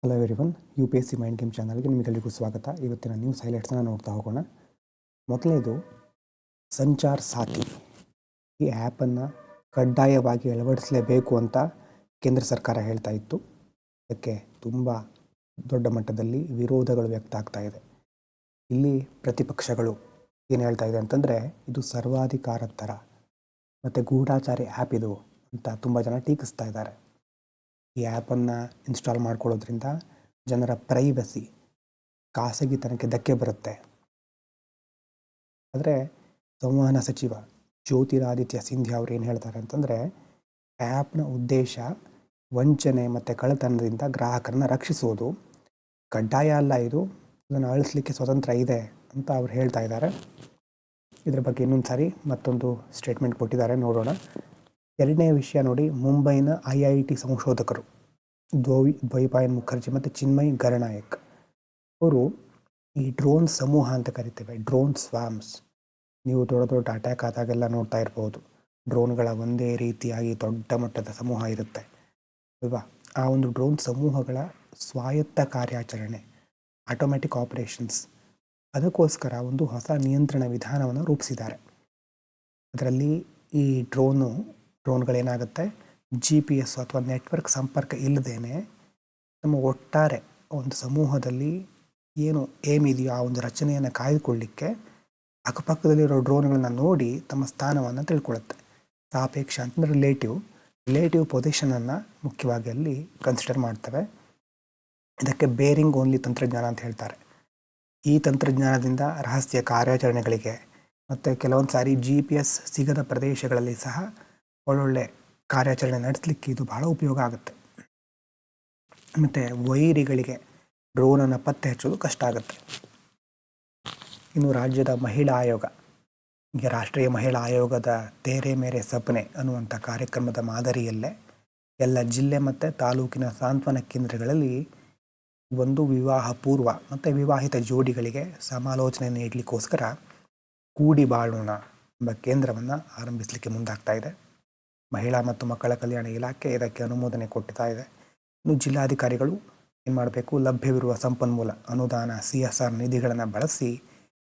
Hello everyone, U P S C mind game ಚಾನಲ್ಗೆ ನಿಮಗೆಲ್ಲರಿಗೂ ಸ್ವಾಗತ. ಇವತ್ತಿನ ನ್ಯೂಸ್ ಹೈಲೈಟ್ಸ್ನ ನೋಡ್ತಾ ಹೋಗೋಣ. ಮೊದಲನೇದು, ಸಂಚಾರ್ ಸಾಥಿ ಈ ಆ್ಯಪನ್ನು ಕಡ್ಡಾಯವಾಗಿ ಅಳವಡಿಸಲೇಬೇಕು ಅಂತ ಕೇಂದ್ರ ಸರ್ಕಾರ ಹೇಳ್ತಾ ಇತ್ತು. ಅದಕ್ಕೆ ತುಂಬ ದೊಡ್ಡ ಮಟ್ಟದಲ್ಲಿ ವಿರೋಧಗಳು ವ್ಯಕ್ತ ಆಗ್ತಾ ಇದೆ. ಇಲ್ಲಿ ಪ್ರತಿಪಕ್ಷಗಳು ಏನು ಹೇಳ್ತಾ ಇದೆ ಅಂತಂದರೆ, ಇದು ಸರ್ವಾಧಿಕಾರದ ಥರ ಮತ್ತು ಗೂಢಾಚಾರಿ ಆ್ಯಪ್ ಇದು ಅಂತ ತುಂಬ ಜನ ಟೀಕಿಸ್ತಾ ಇದ್ದಾರೆ. ಈ ಆ್ಯಪನ್ನು ಇನ್ಸ್ಟಾಲ್ ಮಾಡ್ಕೊಳ್ಳೋದ್ರಿಂದ ಜನರ ಪ್ರೈವಸಿ, ಖಾಸಗಿತನಕ್ಕೆ ಧಕ್ಕೆ ಬರುತ್ತೆ. ಆದರೆ ಸಂವಹನ ಸಚಿವ ಜ್ಯೋತಿರಾದಿತ್ಯ ಸಿಂಧ್ಯಾ ಅವರು ಏನು ಹೇಳ್ತಾರೆ ಅಂತಂದರೆ, ಆ್ಯಪ್ನ ಉದ್ದೇಶ ವಂಚನೆ ಮತ್ತು ಕಳ್ಳತನದಿಂದ ಗ್ರಾಹಕರನ್ನ ರಕ್ಷಿಸೋದು. ಕಡ್ಡಾಯ ಅಲ್ಲ ಇದು, ಇದನ್ನು ಅಳಿಸ್ಲಿಕ್ಕೆ ಸ್ವತಂತ್ರ ಇದೆ ಅಂತ ಅವ್ರು ಹೇಳ್ತಾ ಇದ್ದಾರೆ. ಇದರ ಬಗ್ಗೆ ಇನ್ನೊಂದು ಸಾರಿ ಮತ್ತೊಂದು ಸ್ಟೇಟ್ಮೆಂಟ್ ಕೊಟ್ಟಿದ್ದಾರೆ, ನೋಡೋಣ. ಎರಡನೇ ವಿಷಯ ನೋಡಿ, ಮುಂಬೈನ IIT ಸಂಶೋಧಕರು ದ್ವೈಪಾಯನ್ ಮುಖರ್ಜಿ ಮತ್ತು ಚಿನ್ಮಯ್ ಗರನಾಯಕ್ ಅವರು ಈ ಡ್ರೋನ್ ಸಮೂಹ ಅಂತ ಕರಿತೇವೆ, ಡ್ರೋನ್ ಸ್ವಾಮ್ಸ್. ನೀವು ದೊಡ್ಡ ದೊಡ್ಡ ಅಟ್ಯಾಕ್ ಆದಾಗೆಲ್ಲ ನೋಡ್ತಾ ಇರ್ಬೋದು, ಡ್ರೋನ್ಗಳ ಒಂದೇ ರೀತಿಯಾಗಿ ದೊಡ್ಡ ಮಟ್ಟದ ಸಮೂಹ ಇರುತ್ತೆ ಅಲ್ವಾ. ಆ ಒಂದು ಡ್ರೋನ್ ಸಮೂಹಗಳ ಸ್ವಾಯತ್ತ ಕಾರ್ಯಾಚರಣೆ, ಆಟೋಮ್ಯಾಟಿಕ್ ಆಪರೇಷನ್ಸ್, ಅದಕ್ಕೋಸ್ಕರ ಒಂದು ಹೊಸ ನಿಯಂತ್ರಣ ವಿಧಾನವನ್ನು ರೂಪಿಸಿದ್ದಾರೆ. ಅದರಲ್ಲಿ ಈ ಡ್ರೋನ್ಗಳೇನಾಗುತ್ತೆ, GPS ಅಥವಾ ನೆಟ್ವರ್ಕ್ ಸಂಪರ್ಕ ಇಲ್ಲದೇನೆ ನಮ್ಮ ಒಟ್ಟಾರೆ ಒಂದು ಸಮೂಹದಲ್ಲಿ ಏನು ಏಮ್ ಇದೆಯೋ ಆ ಒಂದು ರಚನೆಯನ್ನು ಕಾಯ್ದುಕೊಳ್ಳಿಕ್ಕೆ ಅಕ್ಕಪಕ್ಕದಲ್ಲಿರೋ ಡ್ರೋನ್ಗಳನ್ನ ನೋಡಿ ತಮ್ಮ ಸ್ಥಾನವನ್ನು ತಿಳ್ಕೊಳ್ಳುತ್ತೆ. ಸಾಪೇಕ್ಷ ಅಂತಂದರೆ ರಿಲೇಟಿವ್ ಪೊಸಿಷನನ್ನು ಮುಖ್ಯವಾಗಿ ಅಲ್ಲಿ ಕನ್ಸಿಡರ್ ಮಾಡ್ತವೆ. ಇದಕ್ಕೆ ಬೇರಿಂಗ್ ಓನ್ಲಿ ತಂತ್ರಜ್ಞಾನ ಅಂತ ಹೇಳ್ತಾರೆ. ಈ ತಂತ್ರಜ್ಞಾನದಿಂದ ರಹಸ್ಯ ಕಾರ್ಯಾಚರಣೆಗಳಿಗೆ ಮತ್ತು ಕೆಲವೊಂದು ಸಾರಿ GPS ಸಿಗದ ಪ್ರದೇಶಗಳಲ್ಲಿ ಸಹ ಒಳ್ಳೊಳ್ಳೆ ಕಾರ್ಯಾಚರಣೆ ನಡೆಸಲಿಕ್ಕೆ ಇದು ಬಹಳ ಉಪಯೋಗ ಆಗುತ್ತೆ. ಮತ್ತು ವೈರಿಗಳಿಗೆ ಡ್ರೋನನ್ನು ಪತ್ತೆ ಹಚ್ಚೋದು ಕಷ್ಟ ಆಗುತ್ತೆ. ಇನ್ನು ರಾಜ್ಯದ ಮಹಿಳಾ ಆಯೋಗ, ಈಗ ರಾಷ್ಟ್ರೀಯ ಮಹಿಳಾ ಆಯೋಗದ ತೇರೆ ಮೇರೆ ಸಪ್ನೆ ಅನ್ನುವಂಥ ಕಾರ್ಯಕ್ರಮದ ಮಾದರಿಯಲ್ಲೇ ಎಲ್ಲ ಜಿಲ್ಲೆ ಮತ್ತು ತಾಲೂಕಿನ ಸಾಂತ್ವನ ಕೇಂದ್ರಗಳಲ್ಲಿ ಒಂದು ವಿವಾಹ ಪೂರ್ವ ಮತ್ತು ವಿವಾಹಿತ ಜೋಡಿಗಳಿಗೆ ಸಮಾಲೋಚನೆ ನೀಡಲಿಕ್ಕೋಸ್ಕರ ಕೂಡಿ ಬಾಳೋಣ ಎಂಬ ಕೇಂದ್ರವನ್ನು ಆರಂಭಿಸಲಿಕ್ಕೆ ಮುಂದಾಗ್ತಾ ಇದೆ. ಮಹಿಳಾ ಮತ್ತು ಮಕ್ಕಳ ಕಲ್ಯಾಣ ಇಲಾಖೆ ಇದಕ್ಕೆ ಅನುಮೋದನೆ ಕೊಡ್ತಾ ಇದೆ. ಇನ್ನು ಜಿಲ್ಲಾಧಿಕಾರಿಗಳು ಏನು ಮಾಡಬೇಕು, ಲಭ್ಯವಿರುವ ಸಂಪನ್ಮೂಲ ಅನುದಾನ CSR ನಿಧಿಗಳನ್ನು ಬಳಸಿ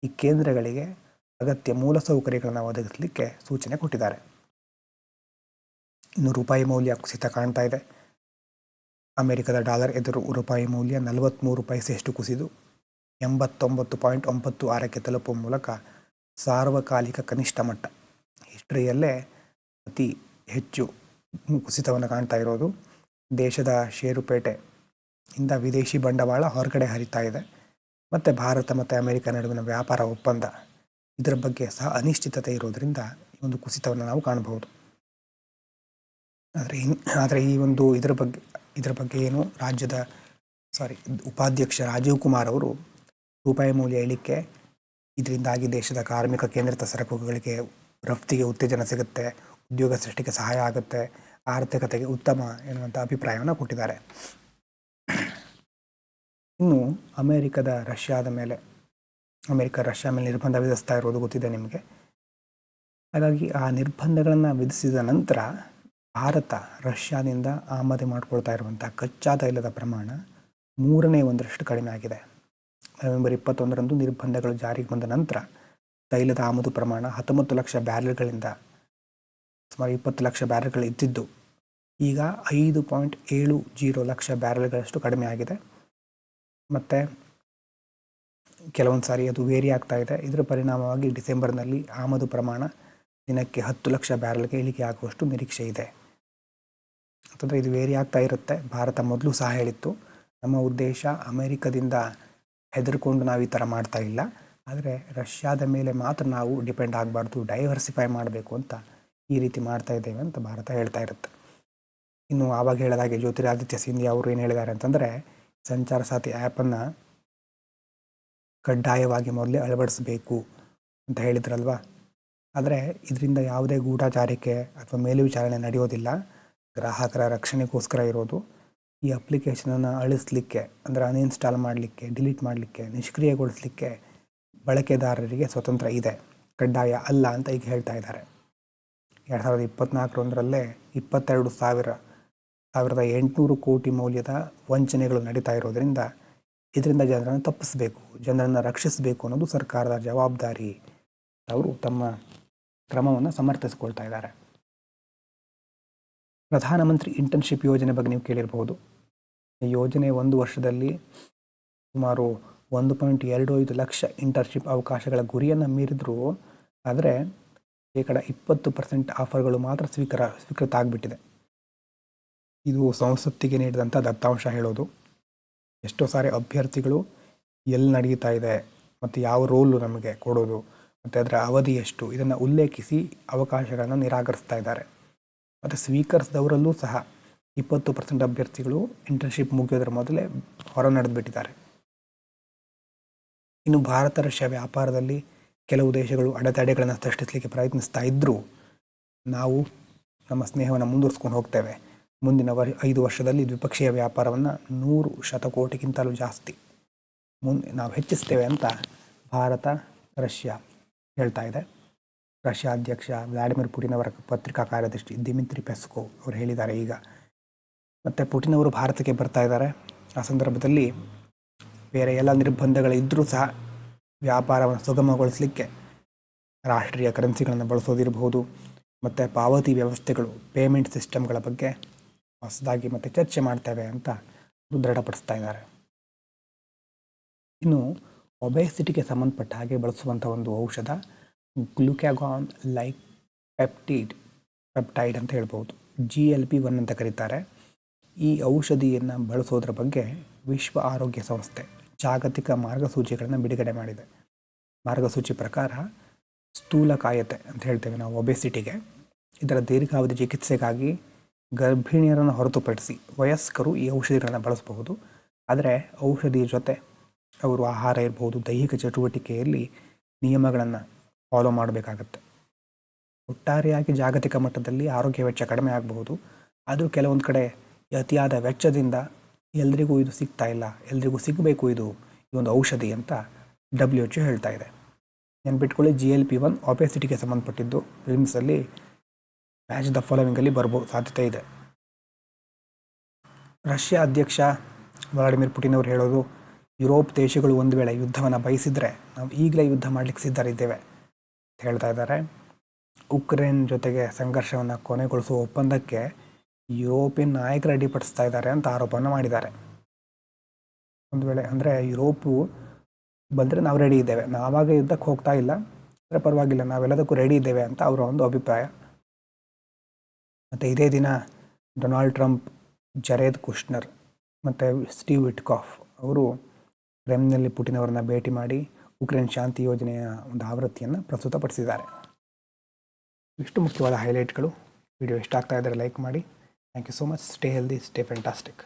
ಈ ಕೇಂದ್ರಗಳಿಗೆ ಅಗತ್ಯ ಮೂಲಸೌಕರ್ಯಗಳನ್ನು ಒದಗಿಸಲಿಕ್ಕೆ ಸೂಚನೆ ಕೊಟ್ಟಿದ್ದಾರೆ. ಇನ್ನು ರೂಪಾಯಿ ಮೌಲ್ಯ ಕುಸಿತ ಕಾಣ್ತಾ ಇದೆ. ಅಮೆರಿಕದ ಡಾಲರ್ ಎದುರು ರೂಪಾಯಿ ಮೌಲ್ಯ 43 ಪೈಸೆಯಷ್ಟು ಕುಸಿದು 89.96ಕ್ಕೆ ತಲುಪುವ ಮೂಲಕ ಸಾರ್ವಕಾಲಿಕ ಕನಿಷ್ಠ ಮಟ್ಟ, ಹಿಸ್ಟ್ರಿಯಲ್ಲೇ ಅತಿ ಹೆಚ್ಚು ಕುಸಿತವನ್ನು ಕಾಣ್ತಾ ಇರೋದು. ದೇಶದ ಷೇರುಪೇಟೆಯಿಂದ ವಿದೇಶಿ ಬಂಡವಾಳ ಹೊರಗಡೆ ಹರಿತಾ ಇದೆ. ಮತ್ತು ಭಾರತ ಮತ್ತು ಅಮೆರಿಕ ನಡುವಿನ ವ್ಯಾಪಾರ ಒಪ್ಪಂದ, ಇದರ ಬಗ್ಗೆ ಸಹ ಅನಿಶ್ಚಿತತೆ ಇರೋದರಿಂದ ಈ ಒಂದು ಕುಸಿತವನ್ನು ನಾವು ಕಾಣಬಹುದು. ಆದರೆ ಈ ಒಂದು ಇದರ ಬಗ್ಗೆ ಏನು ಉಪಾಧ್ಯಕ್ಷ ರಾಜೀವ್ ಕುಮಾರ್ ಅವರು ರೂಪಾಯಿ ಮೌಲ್ಯ ಇಳಿಕೆ, ಇದರಿಂದಾಗಿ ದೇಶದ ಕಾರ್ಮಿಕ ಕೇಂದ್ರಿತ ಸರಕುಗಳಿಗೆ ರಫ್ತಿಗೆ ಉತ್ತೇಜನ ಸಿಗುತ್ತೆ, ಉದ್ಯೋಗ ಸೃಷ್ಟಿಗೆ ಸಹಾಯ ಆಗುತ್ತೆ, ಆರ್ಥಿಕತೆಗೆ ಉತ್ತಮ ಎನ್ನುವಂಥ ಅಭಿಪ್ರಾಯವನ್ನು ಕೊಟ್ಟಿದ್ದಾರೆ. ಇನ್ನು ಅಮೆರಿಕ ರಷ್ಯಾ ಮೇಲೆ ನಿರ್ಬಂಧ ವಿಧಿಸ್ತಾ ಇರೋದು ಗೊತ್ತಿದೆ ನಿಮಗೆ. ಹಾಗಾಗಿ ಆ ನಿರ್ಬಂಧಗಳನ್ನು ವಿಧಿಸಿದ ನಂತರ ಭಾರತ ರಷ್ಯಾದಿಂದ ಆಮದು ಮಾಡಿಕೊಳ್ತಾ ಇರುವಂಥ ಕಚ್ಚಾ ತೈಲದ ಪ್ರಮಾಣ 1/3 ಕಡಿಮೆ ಆಗಿದೆ. ನವೆಂಬರ್ 21ರಂದು ನಿರ್ಬಂಧಗಳು ಜಾರಿಗೆ ಬಂದ ನಂತರ ತೈಲದ ಆಮದು ಪ್ರಮಾಣ 19 ಲಕ್ಷ ಬ್ಯಾರೆಲ್ಗಳಿಂದ ಸುಮಾರು 20 ಲಕ್ಷ ಬ್ಯಾರೆಲ್ಗಳು ಇದ್ದಿದ್ದು ಈಗ 5.70 ಲಕ್ಷ ಬ್ಯಾರೆಲ್ಗಳಷ್ಟು ಕಡಿಮೆ ಆಗಿದೆ. ಮತ್ತು ಕೆಲವೊಂದು ಸಾರಿ ಅದು ವೇರಿ ಆಗ್ತಾ ಇದೆ. ಇದರ ಪರಿಣಾಮವಾಗಿ ಡಿಸೆಂಬರ್ನಲ್ಲಿ ಆಮದು ಪ್ರಮಾಣ ದಿನಕ್ಕೆ 10 ಲಕ್ಷ ಬ್ಯಾರೆಲ್ಗೆ ಇಳಿಕೆ ಆಗುವಷ್ಟು ನಿರೀಕ್ಷೆ ಇದೆ. ಅಂತಂದರೆ ಇದು ವೇರಿ ಆಗ್ತಾ ಇರುತ್ತೆ. ಭಾರತ ಮೊದಲು ಸಹ ಹೇಳಿತ್ತು, ನಮ್ಮ ಉದ್ದೇಶ ಅಮೆರಿಕದಿಂದ ಹೆದರ್ಕೊಂಡು ನಾವು ಈ ಥರ ಮಾಡ್ತಾ ಇಲ್ಲ, ಆದರೆ ರಷ್ಯಾದ ಮೇಲೆ ಮಾತ್ರ ನಾವು ಡಿಪೆಂಡ್ ಆಗಬಾರ್ದು, ಡೈವರ್ಸಿಫೈ ಮಾಡಬೇಕು ಅಂತ ಈ ರೀತಿ ಮಾಡ್ತಾ ಇದ್ದೇವೆ ಅಂತ ಭಾರತ ಹೇಳ್ತಾ ಇರುತ್ತೆ. ಇನ್ನು ಆವಾಗ ಹೇಳಿದಾಗೆ ಜ್ಯೋತಿರಾದಿತ್ಯ ಸಿಂಧ್ಯಾ ಅವರು ಏನು ಹೇಳಿದ್ದಾರೆ ಅಂತಂದರೆ, ಸಂಚಾರ ಸಾಥಿ ಆ್ಯಪನ್ನು ಕಡ್ಡಾಯವಾಗಿ ಮೊದಲೇ ಅಳವಡಿಸಬೇಕು ಅಂತ ಹೇಳಿದ್ರಲ್ವ. ಆದರೆ ಇದರಿಂದ ಯಾವುದೇ ಗೂಢಚಾರಿಕೆ ಅಥವಾ ಮೇಲ್ವಿಚಾರಣೆ ನಡೆಯೋದಿಲ್ಲ, ಗ್ರಾಹಕರ ರಕ್ಷಣೆಗೋಸ್ಕರ ಇರೋದು. ಈ ಅಪ್ಲಿಕೇಶನನ್ನು ಅಳಿಸಲಿಕ್ಕೆ, ಅಂದರೆ ಅನ್ಇನ್ಸ್ಟಾಲ್ ಮಾಡಲಿಕ್ಕೆ, ಡಿಲೀಟ್ ಮಾಡಲಿಕ್ಕೆ, ನಿಷ್ಕ್ರಿಯಗೊಳಿಸಲಿಕ್ಕೆ ಬಳಕೆದಾರರಿಗೆ ಸ್ವತಂತ್ರ ಇದೆ, ಕಡ್ಡಾಯ ಅಲ್ಲ ಅಂತ ಈಗ ಹೇಳ್ತಾ ಇದ್ದಾರೆ. 2024 22,000 1800 ಕೋಟಿ ಮೌಲ್ಯದ ವಂಚನೆಗಳು ನಡೀತಾ ಇರೋದರಿಂದ ಇದರಿಂದ ಜನರನ್ನು ತಪ್ಪಿಸಬೇಕು, ಜನರನ್ನು ರಕ್ಷಿಸಬೇಕು ಅನ್ನೋದು ಸರ್ಕಾರದ ಜವಾಬ್ದಾರಿ. ಅವರು ತಮ್ಮ ಕ್ರಮವನ್ನು ಸಮರ್ಥಿಸಿಕೊಳ್ತಾ ಇದ್ದಾರೆ. ಪ್ರಧಾನಮಂತ್ರಿ ಇಂಟರ್ನ್ಶಿಪ್ ಯೋಜನೆ ಬಗ್ಗೆ ನೀವು ಕೇಳಿರಬಹುದು. ಈ ಯೋಜನೆ 1 ವರ್ಷದಲ್ಲಿ ಸುಮಾರು 1.25 ಲಕ್ಷ ಇಂಟರ್ನ್ಶಿಪ್ ಅವಕಾಶಗಳ ಗುರಿಯನ್ನು ಮೀರಿದ್ರು. ಆದರೆ 20% ಆಫರ್ಗಳು ಮಾತ್ರ ಸ್ವೀಕೃತ ಆಗಿಬಿಟ್ಟಿದೆ. ಇದು ಸಂಸತ್ತಿಗೆ ನೀಡಿದಂಥ ದತ್ತಾಂಶ ಹೇಳೋದು. ಎಷ್ಟೋ ಸಾರಿ ಅಭ್ಯರ್ಥಿಗಳು ಎಲ್ಲಿ ನಡೀತಾ ಇದೆ ಮತ್ತು ಯಾವ ರೋಲು ನಮಗೆ ಕೊಡೋದು ಮತ್ತು ಅದರ ಅವಧಿ ಎಷ್ಟು ಇದನ್ನು ಉಲ್ಲೇಖಿಸಿ ಅವಕಾಶಗಳನ್ನು ನಿರಾಕರಿಸ್ತಾ ಇದ್ದಾರೆ. ಮತ್ತು ಸ್ವೀಕರಿಸಿದವರಲ್ಲೂ ಸಹ 20% ಅಭ್ಯರ್ಥಿಗಳು ಇಂಟರ್ನ್ಶಿಪ್ ಮುಗಿಯೋದ್ರ ಮೊದಲೇ ಹೊರ ನಡೆದುಬಿಟ್ಟಿದ್ದಾರೆ. ಇನ್ನು ಭಾರತ ರಷ್ಯಾ ವ್ಯಾಪಾರದಲ್ಲಿ ಕೆಲವು ದೇಶಗಳು ಅಡೆತಡೆಗಳನ್ನು ಸೃಷ್ಟಿಸಲಿಕ್ಕೆ ಪ್ರಯತ್ನಿಸ್ತಾ ಇದ್ದರೂ ನಾವು ನಮ್ಮ ಸ್ನೇಹವನ್ನು ಮುಂದುವರಿಸ್ಕೊಂಡು ಹೋಗ್ತೇವೆ. ಮುಂದಿನ 5 ವರ್ಷದಲ್ಲಿ ದ್ವಿಪಕ್ಷೀಯ ವ್ಯಾಪಾರವನ್ನು 100 ಶತಕೋಟಿಗಿಂತಲೂ ಜಾಸ್ತಿ ನಾವು ಹೆಚ್ಚಿಸ್ತೇವೆ ಅಂತ ಭಾರತ ರಷ್ಯಾ ಹೇಳ್ತಾ ಇದೆ. ರಷ್ಯಾ ಅಧ್ಯಕ್ಷ ವ್ಲಾಡಿಮಿರ್ ಪುಟಿನ್ ಅವರ ಪತ್ರಿಕಾ ಕಾರ್ಯದರ್ಶಿ ದಿಮಿತ್ರಿ ಪೆಸ್ಕೋವ್ ಅವರು ಹೇಳಿದ್ದಾರೆ ಈಗ. ಮತ್ತು ಪುಟಿನ್ ಅವರು ಭಾರತಕ್ಕೆ ಬರ್ತಾ ಇದ್ದಾರೆ. ಆ ಸಂದರ್ಭದಲ್ಲಿ ಬೇರೆ ಎಲ್ಲ ನಿರ್ಬಂಧಗಳಿದ್ದರೂ ಸಹ ವ್ಯಾಪಾರವನ್ನು ಸುಗಮಗೊಳಿಸಲಿಕ್ಕೆ ರಾಷ್ಟ್ರೀಯ ಕರೆನ್ಸಿಗಳನ್ನು ಬಳಸೋದಿರಬಹುದು ಮತ್ತು ಪಾವತಿ ವ್ಯವಸ್ಥೆಗಳು, ಪೇಮೆಂಟ್ ಸಿಸ್ಟಮ್ಗಳ ಬಗ್ಗೆ ಹೊಸದಾಗಿ ಮತ್ತೆ ಚರ್ಚೆ ಮಾಡ್ತೇವೆ ಅಂತ ದೃಢಪಡಿಸ್ತಾ ಇದ್ದಾರೆ. ಇನ್ನು ಒಬೆಸಿಟಿಗೆ ಸಂಬಂಧಪಟ್ಟ ಹಾಗೆ ಬಳಸುವಂಥ ಒಂದು ಔಷಧ ಗ್ಲುಕ್ಯಾಗಾನ್ ಲೈಕ್ ಪೆಪ್ಟೈಡ್ ಅಂತ ಹೇಳ್ಬೋದು, GLP-1 ಅಂತ ಕರೀತಾರೆ. ಈ ಔಷಧಿಯನ್ನು ಬಳಸೋದ್ರ ಬಗ್ಗೆ ವಿಶ್ವ ಆರೋಗ್ಯ ಸಂಸ್ಥೆ ಜಾಗತಿಕ ಮಾರ್ಗಸೂಚಿಗಳನ್ನು ಬಿಡುಗಡೆ ಮಾಡಿದೆ. ಮಾರ್ಗಸೂಚಿ ಪ್ರಕಾರ ಸ್ಥೂಲಕಾಯತೆ ಅಂತ ಹೇಳ್ತೇವೆ ನಾವು ಒಬೆಸಿಟಿಗೆ, ಇದರ ದೀರ್ಘಾವಧಿ ಚಿಕಿತ್ಸೆಗಾಗಿ ಗರ್ಭಿಣಿಯರನ್ನು ಹೊರತುಪಡಿಸಿ ವಯಸ್ಕರು ಈ ಔಷಧಿಗಳನ್ನು ಬಳಸಬಹುದು. ಆದರೆ ಔಷಧಿಯ ಜೊತೆ ಅವರು ಆಹಾರ ಇರ್ಬೋದು, ದೈಹಿಕ ಚಟುವಟಿಕೆಯಲ್ಲಿ ನಿಯಮಗಳನ್ನು ಫಾಲೋ ಮಾಡಬೇಕಾಗತ್ತೆ. ಒಟ್ಟಾರೆಯಾಗಿ ಜಾಗತಿಕ ಮಟ್ಟದಲ್ಲಿ ಆರೋಗ್ಯ ವೆಚ್ಚ ಕಡಿಮೆ ಆಗಬಹುದು. ಆದರೂ ಕೆಲವೊಂದು ಕಡೆ ಅತಿಯಾದ ವೆಚ್ಚದಿಂದ ಎಲ್ರಿಗೂ ಇದು ಸಿಗ್ತಾ ಇಲ್ಲ, ಎಲ್ರಿಗೂ ಸಿಗಬೇಕು ಈ ಒಂದು ಔಷಧಿ ಅಂತ WHO ಹೇಳ್ತಾ ಇದೆ. ನೆನ್ಪಿಟ್ಕೊಳ್ಳಿ, GLP-1 ಒಬೆಸಿಟಿಗೆ ಸಂಬಂಧಪಟ್ಟಿದ್ದು. ಫಿಲ್ಮ್ಸಲ್ಲಿ ಮ್ಯಾಚ್ ದ ಫಾಲೋವಿಂಗಲ್ಲಿ ಬರ್ಬೋದು, ಸಾಧ್ಯತೆ ಇದೆ. ರಷ್ಯಾ ಅಧ್ಯಕ್ಷ ವ್ಲಾಡಿಮಿರ್ ಪುಟಿನ್ ಅವರು ಹೇಳೋದು, ಯುರೋಪ್ ದೇಶಗಳು ಒಂದು ವೇಳೆ ಯುದ್ಧವನ್ನು ಬಯಸಿದರೆ ನಾವು ಈಗಲೇ ಯುದ್ಧ ಮಾಡಲಿಕ್ಕೆ ಸಿದ್ಧರಿದ್ದೇವೆ ಅಂತ ಹೇಳ್ತಾ ಇದ್ದಾರೆ. ಉಕ್ರೇನ್ ಜೊತೆಗೆ ಸಂಘರ್ಷವನ್ನು ಕೊನೆಗೊಳಿಸುವ ಒಪ್ಪಂದಕ್ಕೆ ಯುರೋಪಿಯನ್ ನಾಯಕರು ಅಡ್ಡಿಪಡಿಸ್ತಾ ಇದ್ದಾರೆ ಅಂತ ಆರೋಪವನ್ನು ಮಾಡಿದ್ದಾರೆ. ಒಂದು ವೇಳೆ ಅಂದರೆ ಯುರೋಪು ಬಂದರೆ ನಾವು ರೆಡಿ ಇದ್ದೇವೆ, ನಾವಾಗ ಯುದ್ಧಕ್ಕೆ ಹೋಗ್ತಾ ಇಲ್ಲ, ಅಂದರೆ ಪರವಾಗಿಲ್ಲ, ನಾವೆಲ್ಲದಕ್ಕೂ ರೆಡಿ ಇದ್ದೇವೆ ಅಂತ ಅವರ ಒಂದು ಅಭಿಪ್ರಾಯ. ಮತ್ತು ಇದೇ ದಿನ ಡೊನಾಲ್ಡ್ ಟ್ರಂಪ್, ಜರೇದ್ ಕುಶ್ನರ್ ಮತ್ತು ಸ್ಟೀವ್ ವಿಟ್ಕಾಫ್ ಅವರು ಕ್ರೆಮ್ಲಿನ್ನಲ್ಲಿ ಪುಟಿನ್ ಅವರನ್ನ ಭೇಟಿ ಮಾಡಿ ಉಕ್ರೇನ್ ಶಾಂತಿ ಯೋಜನೆಯ ಒಂದು ಆವೃತ್ತಿಯನ್ನು ಪ್ರಸ್ತುತಪಡಿಸಿದ್ದಾರೆ. ಇಷ್ಟು ಮುಖ್ಯವಾದ ಹೈಲೈಟ್ಗಳು. ವಿಡಿಯೋ ಇಷ್ಟ ಆಗ್ತಾ ಇದ್ದರೆ ಲೈಕ್ ಮಾಡಿ. Thank you so much. Stay healthy, stay fantastic.